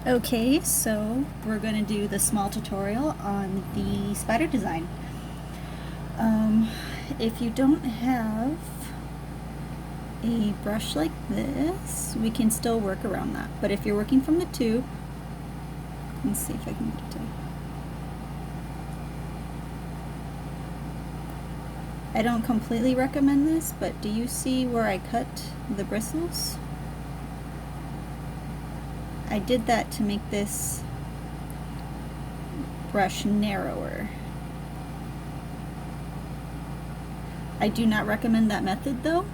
Okay, so we're going to do the small tutorial on the spider design. If you don't have a brush like this, we can still work around that. But if you're working from the tube, let's see if I can get it to. I don't completely recommend this, but do you see where I cut the bristles? I did that to make this brush narrower. I do not recommend that method though,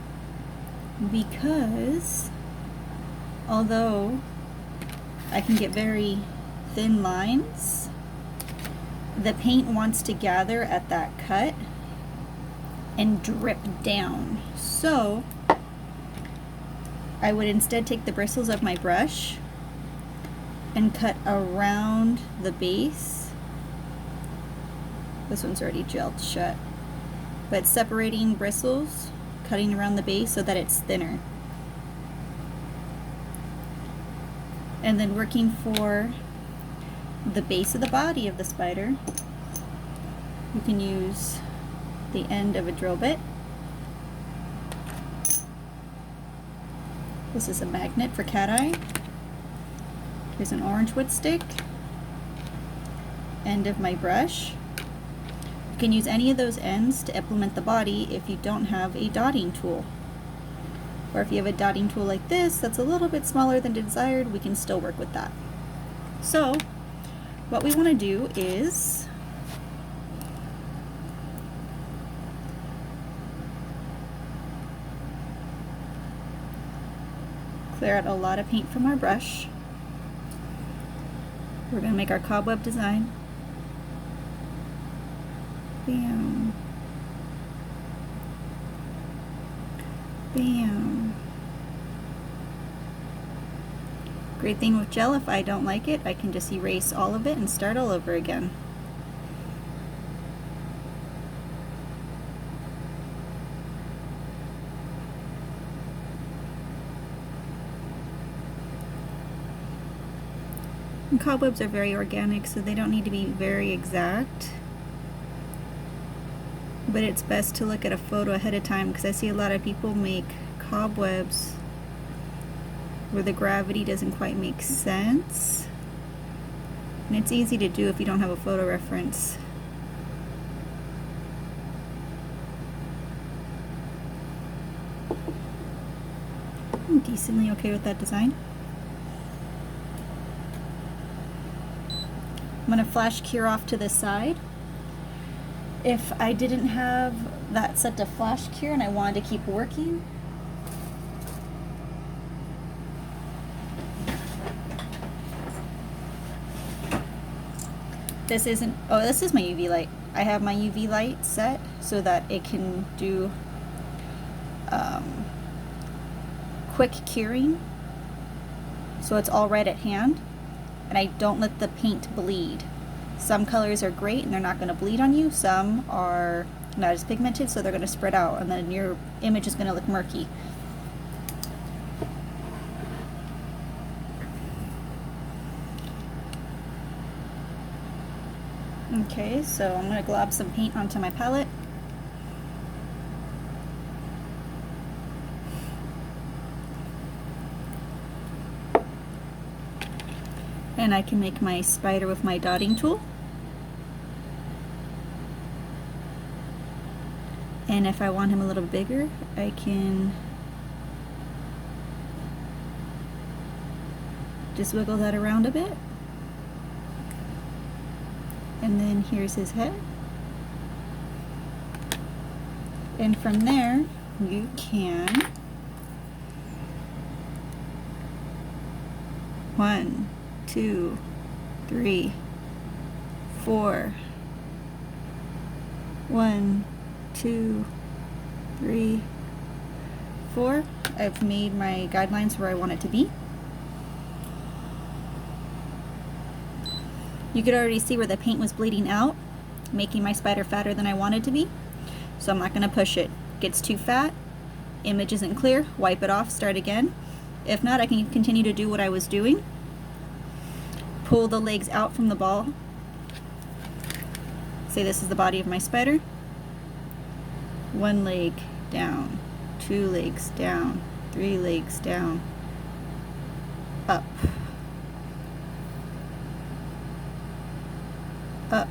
because although I can get very thin lines, the paint wants to gather at that cut and drip down. So I would instead take the bristles of my brush and cut around the base. This one's already gelled shut, but separating bristles, cutting around the base so that it's thinner. And then working for the base of the body of the spider, you can use the end of a drill bit. This is a magnet for cat eye. Here's an orange wood stick. End of my brush. You can use any of those ends to implement the body if you don't have a dotting tool. Or if you have a dotting tool like this that's a little bit smaller than desired, we can still work with that. So what we want to do is clear out a lot of paint from our brush. We're going to make our cobweb design. Bam. Bam. Great thing with gel, if I don't like it, I can just erase all of it and start all over again. And cobwebs are very organic, so they don't need to be very exact. But it's best to look at a photo ahead of time, because I see a lot of people make cobwebs where the gravity doesn't quite make sense. And it's easy to do if you don't have a photo reference. I'm decently okay with that design. I'm going to flash cure off to this side. If I didn't have that set to flash cure and I wanted to keep working, this is my UV light. I have my UV light set so that it can do quick curing, so it's all right at hand, and I don't let the paint bleed. Some colors are great and they're not going to bleed on you. Some are not as pigmented, so they're going to spread out, and then your image is going to look murky. Okay, so I'm going to glob some paint onto my palette. And I can make my spider with my dotting tool. And if I want him a little bigger, I can just wiggle that around a bit. And then here's his head. And from there, you can 1, 2, 3, 4. 1, 2, 3, 4. I've made my guidelines where I want it to be. You could already see where the paint was bleeding out, making my spider fatter than I wanted to be. So I'm not going to push it. Gets too fat, image isn't clear, wipe it off, start again. If not, I can continue to do what I was doing. pull the legs out from the ball. Say this is the body of my spider. One leg down, two legs down, three legs down, up, up,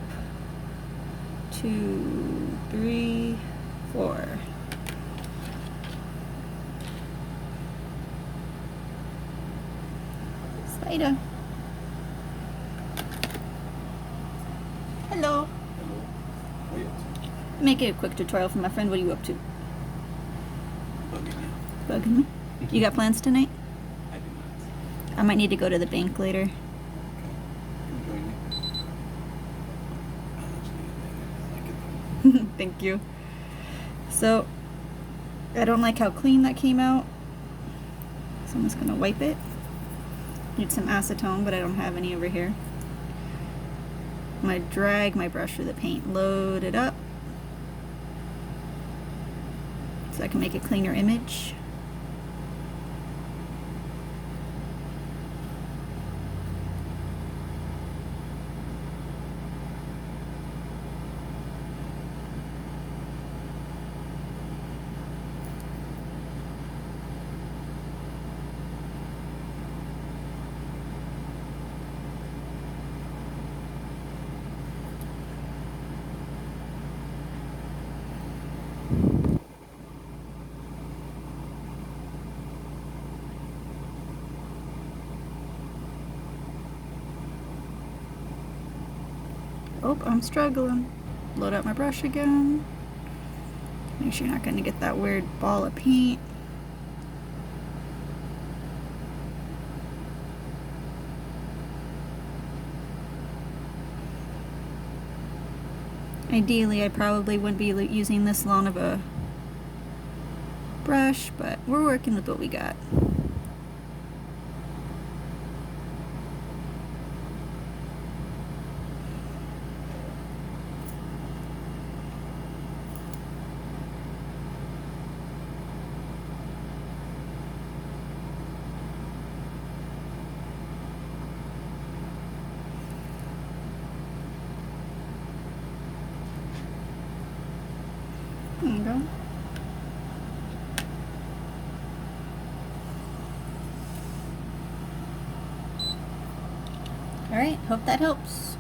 2, 3, 4. Spider. Hello. Making a quick tutorial for my friend. What are you up to? Bugging you. Bugging me? You got plans tonight? I do not. I might need to go to the bank later. Okay. Come join me. I'll let you get later. I like it. Thank you. So, I don't like how clean that came out. So I'm just going to wipe it. Need some acetone, but I don't have any over here. I'm going to drag my brush through the paint, load it up, so I can make a cleaner image. Oh, I'm struggling. Load up my brush again. Make sure you're not going to get that weird ball of paint. Ideally, I probably wouldn't be using this long of a brush, but we're working with what we got. There you go. Alright, hope that helps.